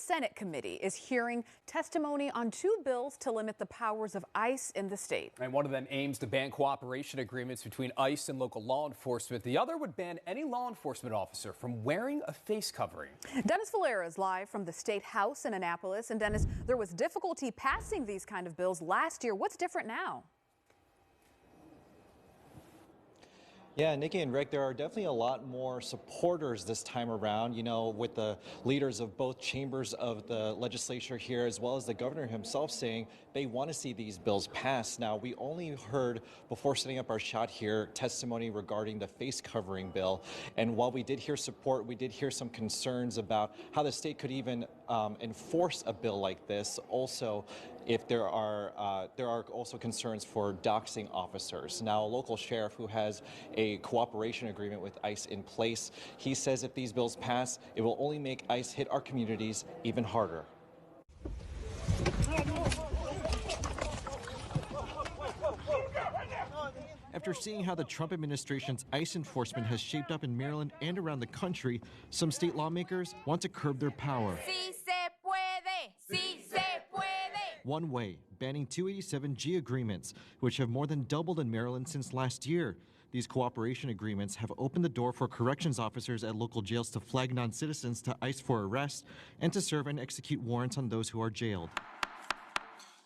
Senate committee is hearing testimony on two bills to limit the powers of ICE in the state. And one of them aims to ban cooperation agreements between ICE and local law enforcement. The other would ban any law enforcement officer from wearing a face covering. Dennis Valera is live from the State House in Annapolis. And Dennis, there was difficulty passing these kind of bills last year. What's different now? Yeah, Nikki and Rick, there are definitely a lot more supporters this time around, with the leaders of both chambers of the legislature here, as well as the governor himself saying they want to see these bills passed. Now, we only heard, before setting up our shot here, testimony regarding the face covering bill. And while we did hear support, we did hear some concerns about how the state could even enforce a bill like this. Also, if there are also concerns for doxing officers. Now, a local sheriff who has a cooperation agreement with ICE in place, he says if these bills pass, it will only make ICE hit our communities even harder. After seeing how the Trump administration's ICE enforcement has shaped up in Maryland and around the country, some state lawmakers want to curb their power. Sí se puede. Sí se puede. One way, banning 287G agreements, which have more than doubled in Maryland since last year. These cooperation agreements have opened the door for corrections officers at local jails to flag non-citizens to ICE for arrest and to serve and execute warrants on those who are jailed.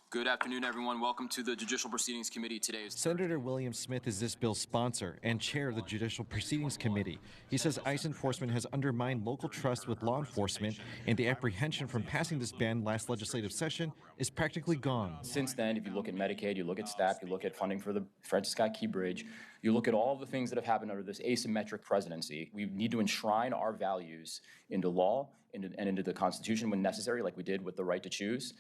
Good afternoon, everyone. Welcome to the Judicial Proceedings Committee. Today is Senator William Smith is this bill's sponsor and chair of the Judicial Proceedings Committee. He says ICE enforcement has undermined local trust with law enforcement, and the apprehension from passing this ban last legislative session is practically gone. Since then, if you look at Medicaid, you look at STAP, you look at funding for the Francis Scott Key Bridge, you look at all the things that have happened under this asymmetric presidency. We need to enshrine our values into law and into the Constitution when necessary, like we did with the right to choose,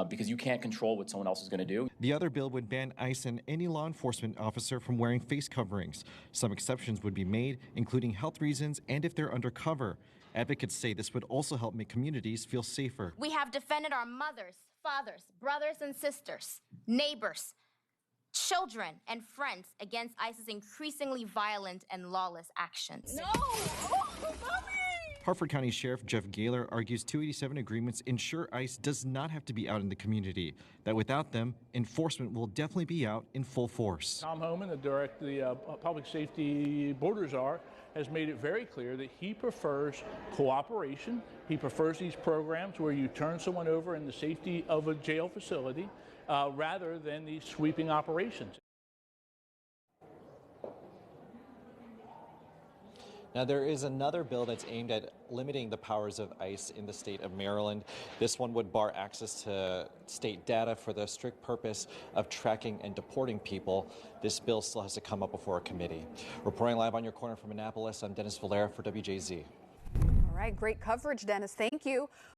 because you can't control what someone else is going to do. The other bill would ban ICE and any law enforcement officer from wearing face coverings. Some exceptions would be made, including health reasons and if they're undercover. Advocates say this would also help make communities feel safer. We have defended our mothers, fathers, brothers and sisters, neighbors, children, and friends against ICE's increasingly violent and lawless actions. No! Oh, mommy! Harford County Sheriff Jeff Gaylor argues 287 agreements ensure ICE does not have to be out in the community, that without them, enforcement will definitely be out in full force. Tom Homan, the public safety border czar, has made it very clear that he prefers cooperation. He prefers these programs where you turn someone over in the safety of a jail facility rather than these sweeping operations. Now, there is another bill that's aimed at limiting the powers of ICE in the state of Maryland. This one would bar access to state data for the strict purpose of tracking and deporting people. This bill still has to come up before a committee. Reporting live on your corner from Annapolis, I'm Dennis Valera for WJZ. All right, great coverage, Dennis. Thank you.